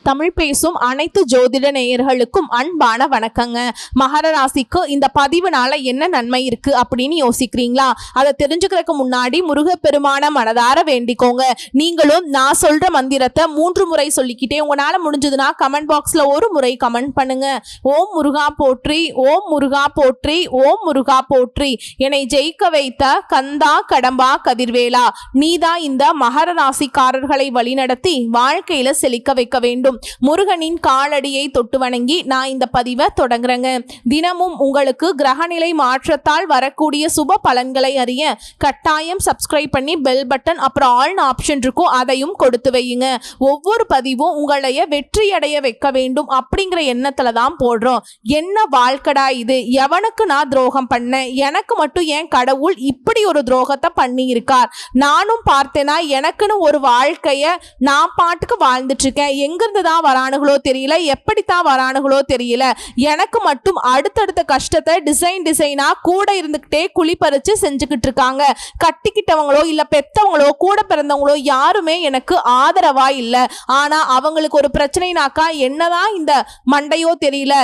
தமிழ் பேசும் அனைத்து ஜோதிட நேயர்களுக்கும் அன்பான வணக்கங்க. மகர ராசிக்கு இந்த பதிவுனால என்ன நன்மை இருக்கு அப்படின்னு யோசிக்கிறீங்களா? அதை தெரிஞ்சுக்கிறதுக்கு முன்னாடி முருகப்பெருமான மனதார வேண்டிக்கோங்க. நீங்களும் நான் சொல்ற மந்திரத்தை 3 முறை சொல்லிக்கிட்டே உங்களால முடிஞ்சதுன்னா கமெண்ட் பாக்ஸ்ல ஒரு முறை கமெண்ட் பண்ணுங்க. ஓம் முருகா போற்றி, ஓம் முருகா போற்றி, ஓம் முருகா போற்றி. என்னை ஜெயிக்க வைத்த கந்தா கடம்பா கதிர்வேலா, நீதான் இந்த மகர ராசிக்காரர்களை வழிநடத்தி வாழ்க்கையில செழிக்க வைக்க வேண்டும். முருகனின் காலடியை தொட்டு வணங்கி நான் இந்த பதிவை தொடங்குறேங்க. தினமும் உங்களுக்கு கிரகநிலை மாற்றத்தால் வரக்கூடிய சுப பலன்களை அறிய கட்டாயம் சப்ஸ்கிரைப் பண்ணி பெல் பட்டன் அப்புறம் ஆல் ஆப்ஷன் இருக்கும், அதையும் கொடுத்து வையுங்க. ஒவ்வொரு பதிவும் உங்களைய வெற்றி அடைய வைக்க வேண்டும் அப்படிங்கிற எண்ணத்துல தான் போடுறோம். என்ன வாழ்க்கடா இது, எவனுக்கு நான் துரோகம் பண்ணேன், எனக்கு மட்டும் ஏன் கடவுள் இப்படி ஒரு துரோகத்தை பண்ணி இருக்கார், நானும் பார்த்தேனா எனக்குன்னு ஒரு வாழ்க்கைய நான் பாட்டுக்கு வாழ்ந்துட்டு இருக்கேன், எங்கிருந்து தான் வரானுகளோ தெரியல, எப்படித்தான் வரானுகளோ தெரியல, எனக்கு மட்டும் அடுத்தடுத்த கஷ்டத்தை டிசைனா கூட இருந்துகிட்டே குழி பறிச்சு செஞ்சுக்கிட்டு இருக்காங்க. கட்டிக்கிட்டவங்களோ இல்ல பெத்தவங்களோ கூட பிறந்தவங்களோ யாருமே எனக்கு ஆதரவா இல்ல. ஆனா அவங்களுக்கு ஒரு பிரச்சனைனாக்கா என்னதான் இந்த மண்டையோ தெரியல,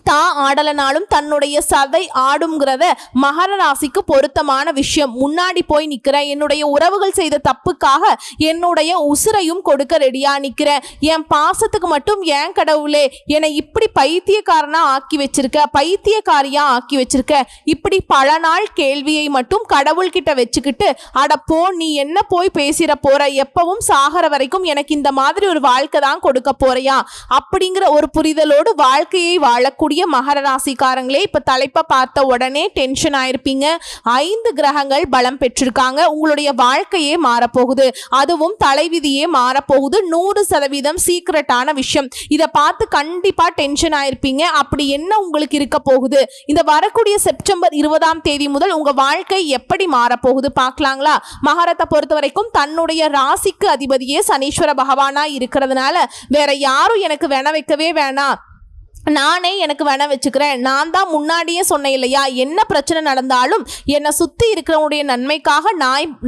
தான் ஆடலனாலும் தன்னுடைய சதை ஆடுங்கிறத மகர ராசிக்கு பொருத்தமான விஷயம். முன்னாடி போய் நிக்கிறேன், என்னுடைய உறவுகள் செய்த தப்புக்காக என்னுடைய உசுரையும் கொடுக்க ரெடியா நிக்கிறேன். என் பாசத்துக்கு மட்டும் ஏன் கடவுளே என்னை இப்படி பைத்தியக்காரனா ஆக்கி வச்சிருக்க, பைத்தியக்காரியா ஆக்கி வச்சிருக்க, இப்படி பல நாள் கேள்வியை மட்டும் கடவுள் கிட்ட வச்சுக்கிட்டு அடப்போ நீ என்ன போய் பேசிட போற, எப்பவும் சாகர வரைக்கும் எனக்கு இந்த மாதிரி ஒரு வாழ்க்கை தான் கொடுக்க போறியா அப்படிங்கிற ஒரு புரிதலோடு வாழ்க்கையை வாழ கூடிய மகர ராசிக்காரங்களே, இப்ப தலைப்பை பார்த்த உடனே டென்ஷன் ஆயிருப்பீங்க. 5 கிரகங்கள் பலம் பெற்றிருக்காங்க. உங்களுடைய வாழ்க்கையே மாறப்போகுது, அதுவும் தலைவிதியே மாறப்போகுது. 100% சீக்ரெட்டான விஷயம். இதை பார்த்து கண்டிப்பா டென்ஷன் ஆயிருப்பீங்க. அப்படி என்ன உங்களுக்கு இருக்க போகுது, இந்த வரக்கூடிய செப்டம்பர் 20ஆம் தேதி முதல் உங்க வாழ்க்கை எப்படி மாறப்போகுது பார்க்கலாங்களா? மகரத்தை பொறுத்த வரைக்கும் தன்னுடைய ராசிக்கு அதிபதியே சனீஸ்வர பகவானா இருக்கிறதுனால வேற யாரும் எனக்கு வேண வைக்கவே வேணாம், நானே எனக்கு வேண வச்சுக்கிறேன். நான் தான் முன்னாடியே சொன்னேன் இல்லையா, என்ன பிரச்சனை நடந்தாலும் என்னை சுற்றி இருக்கிறவங்களுடைய நன்மைக்காக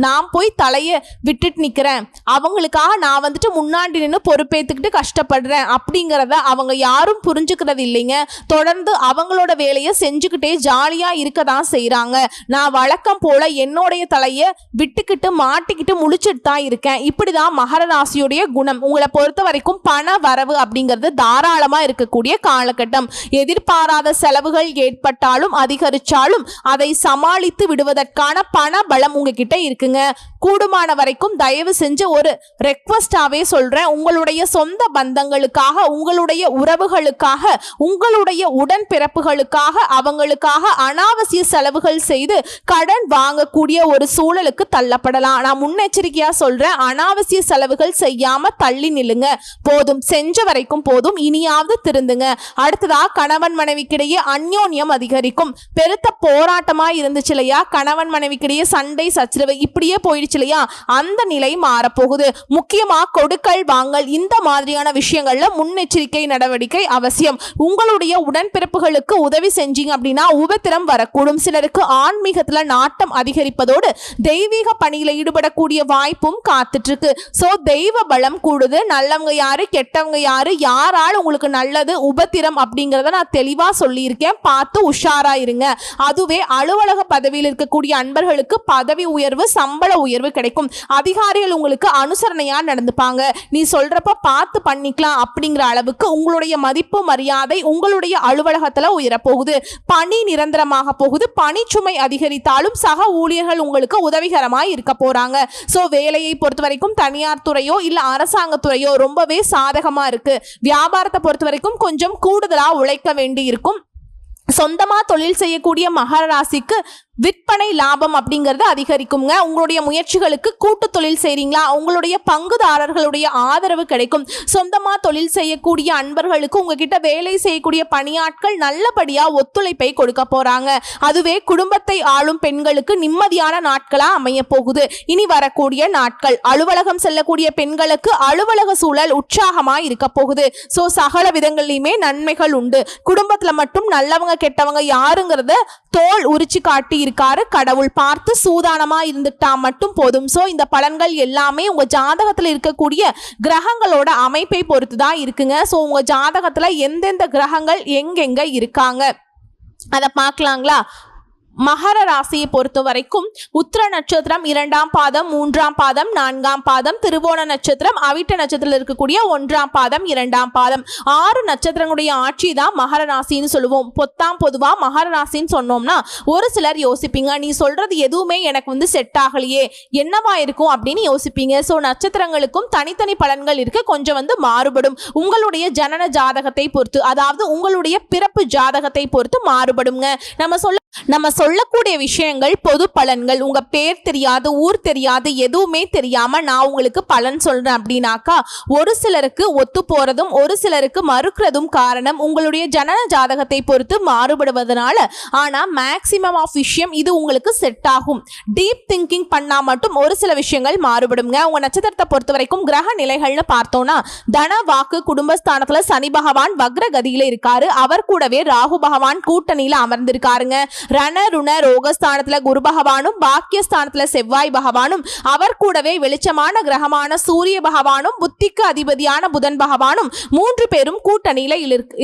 நான் போய் தலையை விட்டுட்டு நிற்கிறேன், அவங்களுக்காக நான் வந்துட்டு முன்னாடி நின்று பொறுப்பேற்றுக்கிட்டு கஷ்டப்படுறேன் அப்படிங்கிறத அவங்க யாரும் புரிஞ்சுக்கிறது இல்லைங்க. தொடர்ந்து அவங்களோட வேலையை செஞ்சுக்கிட்டே ஜாலியாக இருக்க தான் செய்கிறாங்க. நான் வழக்கம் போல் என்னுடைய தலையை விட்டுக்கிட்டு மாட்டிக்கிட்டு முழிச்சிட்டு தான் இருக்கேன். இப்படி தான் மகர ராசியுடைய குணம். உங்களை பொறுத்த வரைக்கும் பண வரவு அப்படிங்கிறது தாராளமாக இருக்கக்கூடிய காலகட்டம். எதிர்பாராத செலவுகள் ஏற்பட்டாலும் அதிகரிச்சாலும் அதை சமாளித்து விடுவதற்கான பண பலம் உங்ககிட்ட இருக்குங்க. கூடுமான வரைக்கும் தயவு செஞ்சு ஒரு ரெக்வஸ்டாவே சொல்றேன், உங்களுடைய சொந்த பந்தங்களுக்காக, உங்களுடைய உறவுகளுக்காக, உங்களுடைய உடன்பிறப்புகளுக்காக, அவங்களுக்காக அனாவசிய செலவுகள் செய்து கடன் வாங்கக்கூடிய ஒரு சூழலுக்கு தள்ளப்படலாம். நான் முன்னெச்சரிக்கையா சொல்றேன், அனாவசிய செலவுகள் செய்யாம தள்ளி நில்லுங்க. போதும், செஞ்ச வரைக்கும் போதும், இனியாவது திருந்துங்க. அடுத்ததா கணவன் மனைவிக்கிடையே அந்யோன்யம் அதிகரிக்கும். பெருத்த போராட்டமா இருந்துச்சு இல்லையா, கணவன் மனைவிக்கிடையே சண்டை சச்சரவு இப்படியே போயிடுச்சு இல்லையா, அந்த நிலை மாறப்போகுது. முக்கியமா கொடுக்கல் வாங்கல் இந்த மாதிரியான விஷயங்கள்ல முன்னெச்சரிக்கை நடவடிக்கை அவசியம். உங்களுடைய உடன்பிறப்புகளுக்கு உதவி செஞ்சீங்க அப்படின்னா உபத்திரம் வரக்கூடும். சிலருக்கு ஆன்மீகத்துல நாட்டம் அதிகரிப்பதோடு தெய்வீக பணியில ஈடுபடக்கூடிய வாய்ப்பும் காத்துட்டு இருக்கு. சோ தெய்வ பலம் கூடுது. நல்லவங்க யாரு கெட்டவங்க யாரு, யாரால உங்களுக்கு நல்லது உபத்திரம் அப்படிங்கறத நான் தெளிவா சொல்லியிருக்கேன், பார்த்து உஷாரா இருங்க. அதுவே அலுவலக பதவியில் இருக்கக்கூடிய அன்பர்களுக்கு பதவி உயர்வு, சம்பள உயர்வு கிடைக்கும். அதிகாரிகள் உங்களுக்கு அனுசரணையா நடந்துப்பாங்க. நீ சொல்றப்ப பார்த்து பண்ணிக்கலாம் அப்படிங்கிற அளவுக்கு உங்களுடைய மதிப்பு மரியாதை உங்களுடைய அலுவலகத்துல உயரப்போகுது. பணி நிரந்தரமாக போகுது. பணிச்சுமை அதிகரித்தாலும் சக ஊழியர்கள் உங்களுக்கு உதவிகரமாய் இருக்க போறாங்க. சோ வேலையை பொறுத்த வரைக்கும் தனியார் துறையோ இல்ல அரசாங்க துறையோ ரொம்பவே சாதகமா இருக்கு. வியாபாரத்தை பொறுத்த வரைக்கும் கொஞ்சம் கூடுதலா உழைக்க வேண்டி இருக்கும். சொந்தமா தொழில் செய்யக்கூடிய மகர ராசிக்கு விற்பனை லாபம் அப்படிங்கிறது அதிகரிக்குங்க. உங்களுடைய முயற்சிகளுக்கு கூட்டு தொழில் செய்றீங்களா, உங்களுடைய பங்குதாரர்களுடைய ஆதரவு கிடைக்கும். சொந்தமா தொழில் செய்யக்கூடிய அன்பர்களுக்கு உங்ககிட்ட வேலை செய்யக்கூடிய பணியாட்கள் நல்லபடியா ஒத்துழைப்பை கொடுக்க போறாங்க. அதுவே குடும்பத்தை ஆளும் பெண்களுக்கு நிம்மதியான நாட்களா அமைய போகுது. இனி வரக்கூடிய நாட்கள் அலுவலகம் செல்லக்கூடிய பெண்களுக்கு அலுவலக சூழல் உற்சாகமா இருக்க போகுது. சோ சகல விதங்கள்லயுமே நன்மைகள் உண்டு. குடும்பத்துல மட்டும் நல்லவங்க கெட்டவங்க யாருங்கிறத தோல் உரிச்சு காட்டி இருக்காரு கடவுள். பார்த்து சூதானமா இருந்துட்டா மட்டும் போதும். சோ இந்த பலன்கள் எல்லாமே உங்க ஜாதகத்துல இருக்கக்கூடிய கிரகங்களோட அமைப்பை பொறுத்து தான் இருக்குங்க. சோ உங்க ஜாதகத்துல எந்தெந்த கிரகங்கள் எங்கெங்க இருக்காங்க அதை பார்க்கலாங்களா? மகர ராசியை பொறுத்த வரைக்கும் உத்திர நட்சத்திரம் 2ஆம் பாதம் 3ஆம் பாதம் 4ஆம் பாதம், திருவோண நட்சத்திரம் அவிட்ட நட்சத்திரத்தில் இருக்கக்கூடிய 1ஆம் பாதம் 2ஆம் பாதம், 6 நட்சத்திரங்களுடைய ஆட்சி தான் மகர ராசின்னு சொல்லுவோம். பொதுவா மகர ராசின்னு சொன்னோம்னா ஒரு சிலர் யோசிப்பீங்க, நீ சொல்றது எதுவுமே எனக்கு செட் ஆகலையே, என்னவா இருக்கும் அப்படின்னு யோசிப்பீங்க. ஸோ நட்சத்திரங்களுக்கும் தனித்தனி பலன்கள் இருக்கு, கொஞ்சம் மாறுபடும். உங்களுடைய ஜனன ஜாதகத்தை பொறுத்து, அதாவது உங்களுடைய பிறப்பு ஜாதகத்தை பொறுத்து மாறுபடுங்க. நம்ம சொல்லக்கூடிய விஷயங்கள் பொது பலன்கள். உங்க பேர் தெரியாது, ஊர் தெரியாது, எதுவுமே தெரியாம நான் உங்களுக்கு பலன் சொல்றேன் அப்படின்னாக்கா ஒரு சிலருக்கு ஒத்து போறதும் ஒரு சிலருக்கு மறுக்கிறதும் காரணம் உங்களுடைய ஜனன ஜாதகத்தை பொறுத்து மாறுபடுவதனால. ஆனா மேக்சிமம் ஆஃப் விஷயம் இது உங்களுக்கு செட் ஆகும். டீப் திங்கிங் பண்ணா மட்டும் ஒரு சில விஷயங்கள் மாறுபடுங்க. உங்க நட்சத்திரத்தை பொறுத்த வரைக்கும் கிரக நிலைகள்னு பார்த்தோம்னா தன வாக்கு குடும்பஸ்தானத்துல சனி பகவான் வக்ரகதியில இருக்காரு. அவர் கூடவே ராகு பகவான் கூட்டணியில அமர்ந்திருக்காருங்க. ரண ருண ரோகஸ்தானத்துல குரு பகவானும் பாக்கியஸ்தானத்துல செவ்வாய் பகவானும் அவர் கூடவே வெளிச்சமான கிரகமான சூரிய பகவானும் புத்திக்கு அதிபதியான புதன் பகவானும் 3 பேரும் கூட்டணியில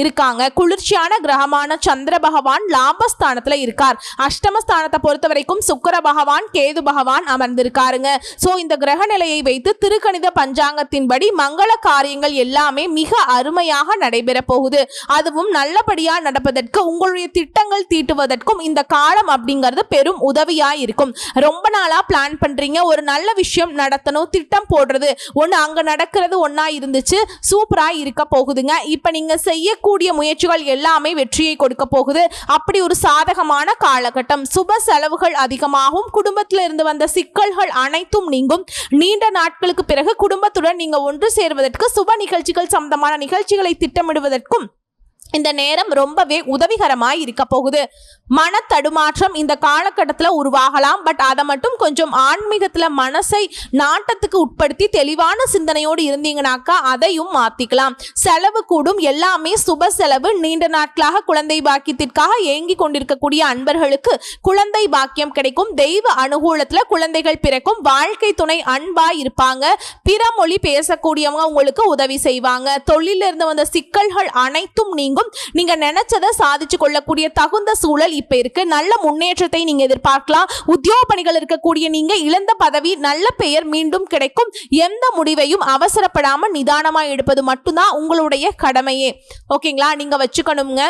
இருக்காங்க. குளிர்ச்சியான கிரகமான சந்திர பகவான் லாபஸ்தானத்துல இருக்கார். அஷ்டமஸ்தானத்தை பொறுத்த வரைக்கும் சுக்கிர பகவான் கேது பகவான் அமர்ந்திருக்காருங்க. சோ இந்த கிரக நிலையை வைத்து திருக்கணித பஞ்சாங்கத்தின்படி மங்கள காரியங்கள் எல்லாமே மிக அருமையாக நடைபெற போகுது. அதுவும் நல்லபடியா நடப்பதற்கு உங்களுடைய திட்டங்கள் தீட்டுவதற்கும் இந்த காலம் அப்படிங்கிறது பெரும் உதவியா இருக்கும். ரொம்ப நாளா பிளான் பண்றீங்க, ஒரு நல்ல விஷயம் நடத்தணும், திட்டம் போடுறது ஒண்ணு அங்க நடக்கிறது ஒன்னா இருந்துச்சு, சூப்பரா இருக்க போகுதுங்க. இப்ப நீங்க செய்யக்கூடிய முயற்சிகள் எல்லாமே வெற்றியை கொடுக்க போகுது. அப்படி ஒரு சாதகமான காலகட்டம். சுப செலவுகள் அதிகமாகும். குடும்பத்தில் இருந்து வந்த சிக்கல்கள் அனைத்தும் நீங்கும். நீண்ட நாட்களுக்கு பிறகு குடும்பத்துடன் நீங்க ஒன்று சேர்வதற்கு, சுப நிகழ்ச்சிகள் சம்பந்தமான நிகழ்ச்சிகளை திட்டமிடுவதற்கும் இந்த நேரம் ரொம்பவே உதவிகரமாய் இருக்க போகுது. மன தடுமாற்றம் இந்த காலகட்டத்தில் உருவாகலாம். பட் அதை மட்டும் கொஞ்சம் ஆன்மீகத்தில் மனசை நாட்டத்துக்கு உட்படுத்தி தெளிவான சிந்தனையோடு இருந்தீங்கன்னாக்கா அதையும் மாத்திக்கலாம். செலவு கூடும், எல்லாமே சுப செலவு. நீண்ட நாட்களாக குழந்தை பாக்கியத்திற்காக ஏங்கி கொண்டிருக்கக்கூடிய அன்பர்களுக்கு குழந்தை பாக்கியம் கிடைக்கும். தெய்வ அனுகூலத்துல குழந்தைகள் பிறக்கும். வாழ்க்கை துணை அன்பா இருப்பாங்க. பிற மொழி பேசக்கூடியவங்க உங்களுக்கு உதவி செய்வாங்க. தொழில இருந்து வந்த சிக்கல்கள் அனைத்தும் நீங்கும். நீங்க நினைச்சதை சாதிச்சு கொள்ளக்கூடிய தகுந்த சூழல் இப்ப இருக்கு. நல்ல முன்னேற்றத்தை நீங்க எதிர்பார்க்கலாம். உத்தியோக பணிகள் இருக்கக்கூடிய நீங்க இழந்த பதவி, நல்ல பெயர் மீண்டும் கிடைக்கும். எந்த முடிவையும் அவசரப்படாம நிதானமா எடுப்பது மட்டும்தான் உங்களுடைய கடமையே. ஓகேங்களா? நீங்க வச்சுக்கணுங்க.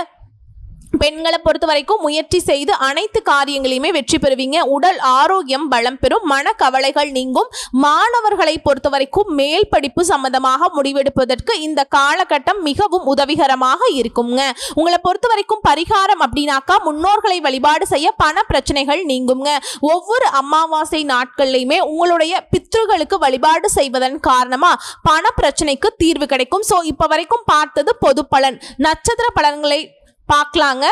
பெண்களை பொறுத்த வரைக்கும் முயற்சி செய்து அனைத்து காரியங்களையுமே வெற்றி பெறுவீங்க. உடல் ஆரோக்கியம் பலம் பெறும். மன கவலைகள் நீங்கும். மாணவர்களை பொறுத்த வரைக்கும் மேல் படிப்பு சம்பந்தமாக முடிவெடுப்பதற்கு இந்த காலகட்டம் மிகவும் உதவிகரமாக இருக்குங்க. உங்களை பொறுத்த வரைக்கும் பரிகாரம் அப்படின்னாக்கா முன்னோர்களை வழிபாடு செய்ய பண பிரச்சனைகள் நீங்குங்க. ஒவ்வொரு அமாவாசை நாட்கள்லையுமே உங்களுடைய பித்ருகளுக்கு வழிபாடு செய்வதன் காரணமா பண பிரச்சனைக்கு தீர்வு கிடைக்கும். சோ இப்ப வரைக்கும் பார்த்தது பொது பலன். நட்சத்திர பலன்களை பார்க்கலாங்க.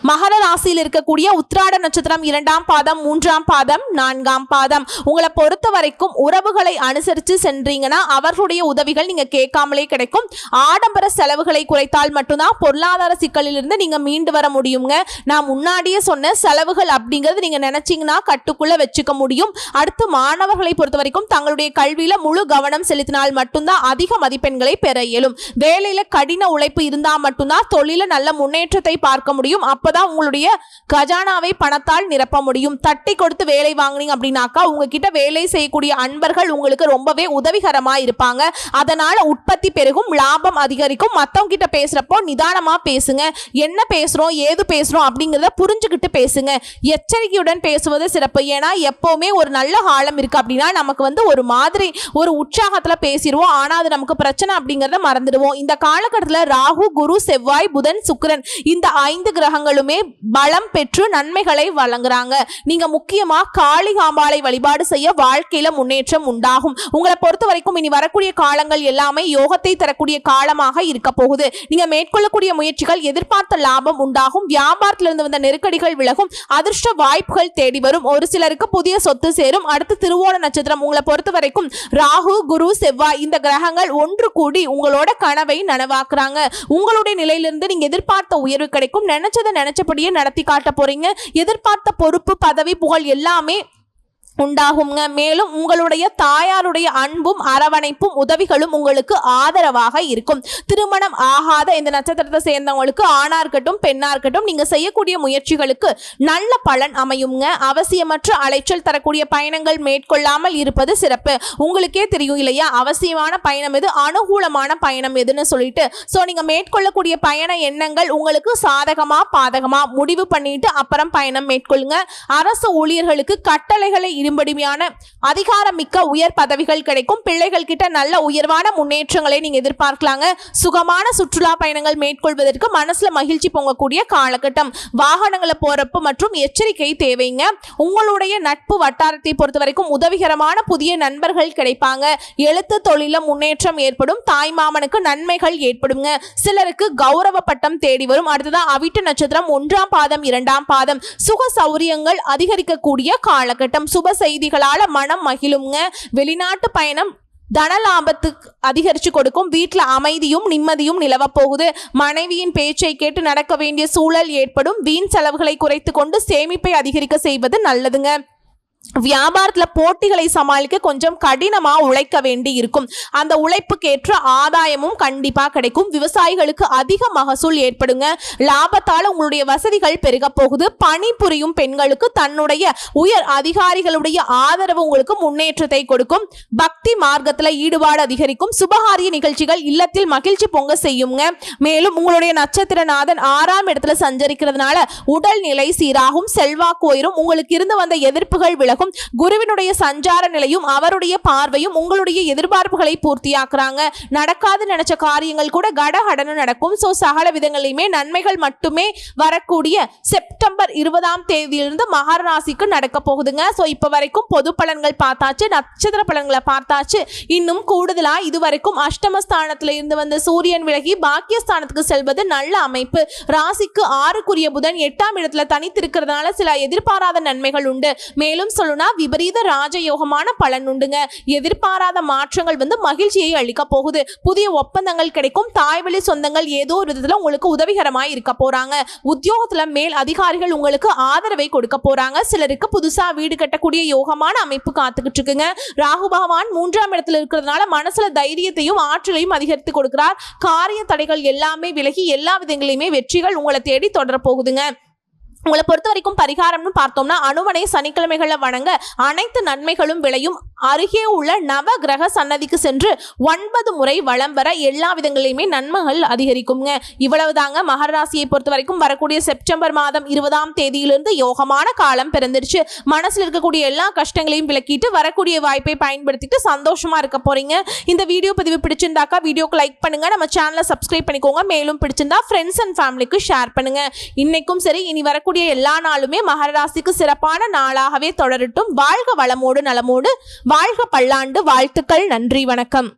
மகர ராசியில் இருக்கக்கூடிய உத்திராட நட்சத்திரம் 2ஆம் பாதம் 3ஆம் பாதம் 4ஆம் பாதம். உங்களை பொறுத்த வரைக்கும் உறவுகளை அனுசரித்து சென்றீங்கன்னா அவர்களுடைய உதவிகள் நீங்க கேட்காமலே கிடைக்கும். ஆடம்பர செலவுகளை குறைத்தால் மட்டும்தான் பொருளாதார சிக்கலில் இருந்து நீங்க மீண்டு வர முடியுங்க. நான் முன்னாடியே சொன்ன செலவுகள் அப்படிங்கிறது நீங்க நினைச்சீங்கன்னா கட்டுக்குள்ள வச்சுக்க முடியும். அடுத்து மாணவர்களை பொறுத்த வரைக்கும் தங்களுடைய கல்வியில முழு கவனம் செலுத்தினால் மட்டும்தான் அதிக மதிப்பெண்களை பெற இயலும். வேலையில கடின உழைப்பு இருந்தா மட்டும்தான் தொழில நல்ல முன்னேற்றத்தை பார்க்க முடியும். அப்பதான் உங்களுடைய கஜானாவை பணத்தால் நிரப்ப முடியும். தட்டி கொடுத்து வேலை வாங்குனீங்க அப்படின்னாக்கா உங்ககிட்ட வேலை செய்யக்கூடிய அன்பர்கள் உங்களுக்கு ரொம்பவே உதவிகரமா இருப்பாங்க. அதனால உற்பத்தி பெருகும், லாபம் அதிகரிக்கும். மத்தவங்க கிட்ட பேசுறப்போ நிதானமா பேசுங்க. என்ன பேசுறோம், ஏது பேசுறோம் அப்படிங்கிறத புரிஞ்சுக்கிட்டு பேசுங்க. எச்சரிக்கையுடன் பேசுவது சிறப்பு. ஏன்னா எப்பவுமே ஒரு நல்ல காலம் இருக்கு அப்படின்னா நமக்கு ஒரு மாதிரி ஒரு உற்சாகத்துல பேசிடுவோம். ஆனா அது நமக்கு பிரச்சனை அப்படிங்கிறத மறந்துடுவோம். இந்த காலகட்டத்தில் ராகு, குரு, செவ்வாய், புதன், சுக்கிரன் இந்த 5 கிரகங்களுமே பலம் பெற்று நன்மைகளை வழங்குறாங்க. நீங்க முக்கியமா காளிகாம்பாளை வழிபாடு செய்ய வாழ்க்கையில முன்னேற்றம் உண்டாகும். உங்களை பொறுத்த வரைக்கும் இனி வரக்கூடிய காலங்கள் எல்லாமே யோகத்தை தரக்கூடிய காலமாக இருக்க போகுது. நீங்க மேற்கொள்ளக்கூடிய முயற்சிகள் எதிர்பார்த்த லாபம் உண்டாகும். வியாபாரத்திலிருந்து வந்த நெருக்கடிகள் விலகும். அதிர்ஷ்ட வாய்ப்புகள் தேடி வரும். ஒரு சிலருக்கு புதிய சொத்து சேரும். அடுத்து திருவோண நட்சத்திரம். உங்களை பொறுத்த வரைக்கும் ராகு, குரு, செவ்வாய் இந்த கிரகங்கள் ஒன்று கூடி உங்களோட கனவை நனவாக்குறாங்க. உங்களுடைய நிலையிலிருந்து நீங்க எதிர்பார்த்த உயர்வு கிடைக்கும். நினைச்சதை நினைச்சபடியே நடத்தி காட்ட போறீங்க. எதிர்பார்த்த பொறுப்பு, பதவி, புகழ் எல்லாமே உண்டாகுங்க. மேலும் உங்களுடைய தாயாருடைய அன்பும் அரவணைப்பும் உதவிகளும் உங்களுக்கு ஆதரவாக இருக்கும். திருமணம் ஆகாத இந்த நட்சத்திரத்தை சேர்ந்தவங்களுக்கு ஆணா இருக்கட்டும் பெண்ணா இருக்கட்டும் நீங்க செய்யக்கூடிய முயற்சிகளுக்கு நல்ல பலன் அமையுங்க. அவசியமற்ற அலைச்சல் தரக்கூடிய பயணங்கள் மேற்கொள்ளாமல் இருப்பது சிறப்பு. உங்களுக்கே தெரியும் இல்லையா, அவசியமான பயணம் எது, அனுகூலமான பயணம் எதுன்னு சொல்லிட்டு. ஸோ நீங்க மேற்கொள்ளக்கூடிய பயண எண்ணங்கள் உங்களுக்கு சாதகமா பாதகமா முடிவு பண்ணிட்டு அப்புறம் பயணம் மேற்கொள்ளுங்க. அரசு ஊழியர்களுக்கு கட்டளைகளை இடும்படியான அதிகாரமிக்க உயர் பதவிகள் கிடைக்கும். பிள்ளைகள் கிட்ட நல்ல உயர்வான முன்னேற்றங்களை நீங்க எதிர்பார்க்கலாங்க. சுகமான சுற்றுலா பயணங்கள் மேற்கொள்வதற்கு மனசுல மகிழ்ச்சி பொங்கக்கூடிய காலகட்டம். வாகனங்களை போறப்பு மற்றும் எச்சரிக்கை தேவைங்க. உங்களுடைய நட்பு வட்டாரத்தை பொறுத்த வரைக்கும் உதவிகரமான புதிய நண்பர்கள் கிடைப்பாங்க. எழுத்து தொழில முன்னேற்றம் ஏற்படும். தாய் மாமனுக்கு நன்மைகள் ஏற்படுங்க. சிலருக்கு கௌரவ பட்டம் தேடி வரும். அடுத்ததான் அவிட்ட நட்சத்திரம் 1ஆம் பாதம் 2ஆம் பாதம். சுக சௌரியங்கள் அதிகரிக்கக்கூடிய காலகட்டம். சுப செய்திகளால மனம் மகிழுங்க. வெளிநாட்டு பயணம் தன லாபத்துக்கு அதிகரிச்சு கொடுக்கும். வீட்டில் அமைதியும் நிம்மதியும் நிலவ போகுது. மனைவியின் பேச்சை கேட்டு நடக்க வேண்டிய சூழல் ஏற்படும். வீண் செலவுகளை குறைத்து கொண்டு சேமிப்பை அதிகரிக்க செய்வது நல்லதுங்க. வியாபாரத்துல போட்டிகளை சமாளிக்க கொஞ்சம் கடினமா உழைக்க வேண்டி இருக்கும். அந்த உழைப்புக்கேற்ற ஆதாயமும் கண்டிப்பா கிடைக்கும். விவசாயிகளுக்கு அதிக மகசூல் ஏற்படுங்க. லாபத்தால உங்களுடைய வசதிகள் பெருக போகுது. பணிபுரியும் பெண்களுக்கு தன்னுடைய உயர் அதிகாரிகளுடைய ஆதரவு உங்களுக்கு முன்னேற்றத்தை கொடுக்கும். பக்தி மார்க்கத்துல ஈடுபாடு அதிகரிக்கும். சுபகாரிய நிகழ்ச்சிகள் இல்லத்தில் மகிழ்ச்சி பொங்க செய்யுங்க. மேலும் உங்களுடைய நட்சத்திரநாதன் 6ஆம் இடத்துல சஞ்சரிக்கிறதுனால உடல் நிலை சீராகும். செல்வாக்கு உயரும். உங்களுக்கு இருந்து வந்த எதிர்ப்புகள் விலகும். குருவினுடைய சஞ்சார நிலையும் அவருடைய பார்வையும் உங்களுடைய எதிர்பார்ப்புகளை பூர்த்தியாக்குறாங்க. நடக்காது நினைச்ச காரியங்கள் கூட கடகடன்னு நடக்கும். சோ சகல விதங்களிலுமே நன்மைகள் மட்டுமே வரக்கூடிய செப்டம்பர் 20ஆம் தேதியிலிருந்து மகர ராசிக்கு நடக்க போகுதுங்க. சோ இப்ப வரைக்கும் பொது பலன்கள் பார்த்தாச்சு, நட்சத்திர பலன்களை பார்த்தாச்சு. இன்னும் கூடுதலா இதுவரைக்கும் அஷ்டமஸ்தானத்துல இருந்து வந்த சூரியன் விலகி பாக்கியஸ்தானத்துக்கு செல்வது நல்ல அமைப்பு. ராசிக்கு 6க்குரிய புதன் 8ஆம் இடத்துல தனித்திருக்கிறதுனால சில எதிர்பாராத நன்மைகள் உண்டு. மேலும் விபரீத ராஜயோகமான பலன் உண்டுங்க. எதிர்பாராத மாற்றங்கள் மகிழ்ச்சியை அளிக்க போகுது. புதிய ஒப்பந்தங்கள் கிடைக்கும். தாய்வழி சொந்தங்கள் ஏதோ ஒரு விதத்துல உங்களுக்கு உதவிகரமாய் இருக்க போறாங்க. உத்தியோகத்துல மேல் அதிகாரிகள் உங்களுக்கு ஆதரவை கொடுக்க போறாங்க. சிலருக்கு புதுசா வீடு கட்டக்கூடிய யோகமான அமைப்பு காத்துக்கிட்டு இருக்குங்க. ராகு பகவான் 3ஆம் இடத்துல இருக்கிறதுனால மனசுல தைரியத்தையும் ஆற்றலையும் அதிகரித்து கொடுக்கிறார். காரிய தடைகள் எல்லாமே விலகி எல்லா விதங்களிலுமே வெற்றிகள் உங்களை தேடி தொடர போகுதுங்க. உங்களை பொறுத்த வரைக்கும் பரிகாரம்னு பார்த்தோம்னா அனுமனை சனிக்கிழமைகளை வணங்க அனைத்து நன்மைகளும் விளையும். அருகே உள்ள நவ கிரக சன்னதிக்கு சென்று 9 முறை வலம் வர எல்லா விதங்களிலுமே நன்மைகள் அதிகரிக்குங்க. இவ்வளவுதாங்க மகர ராசியை பொறுத்த வரைக்கும். வரக்கூடிய செப்டம்பர் மாதம் 20ஆம் தேதியிலிருந்து யோகமான காலம் பிறந்துருச்சு. மனசுல இருக்கக்கூடிய எல்லா கஷ்டங்களையும் விலக்கிட்டு வரக்கூடிய வாய்ப்பை பயன்படுத்திட்டு சந்தோஷமா இருக்க போறீங்க. இந்த வீடியோ பதிவு பிடிச்சிருந்தாக்கா வீடியோக்கு லைக் பண்ணுங்க. நம்ம சேனலை சப்ஸ்கிரைப் பண்ணிக்கோங்க. மேலும் பிடிச்சிருந்தா ஃப்ரெண்ட்ஸ் அண்ட் ஃபேமிலிக்கு ஷேர் பண்ணுங்க. இன்னைக்கும் சரி இனி வரக்கூடிய எல்லா நாளுமே மகர ராசிக்கு சிறப்பான நாளாகவே தொடரட்டும். வாழ்க வளமோடு நலமோடு, வாழ்க பல்லாண்டு. வாழ்த்துக்கள். நன்றி, வணக்கம்.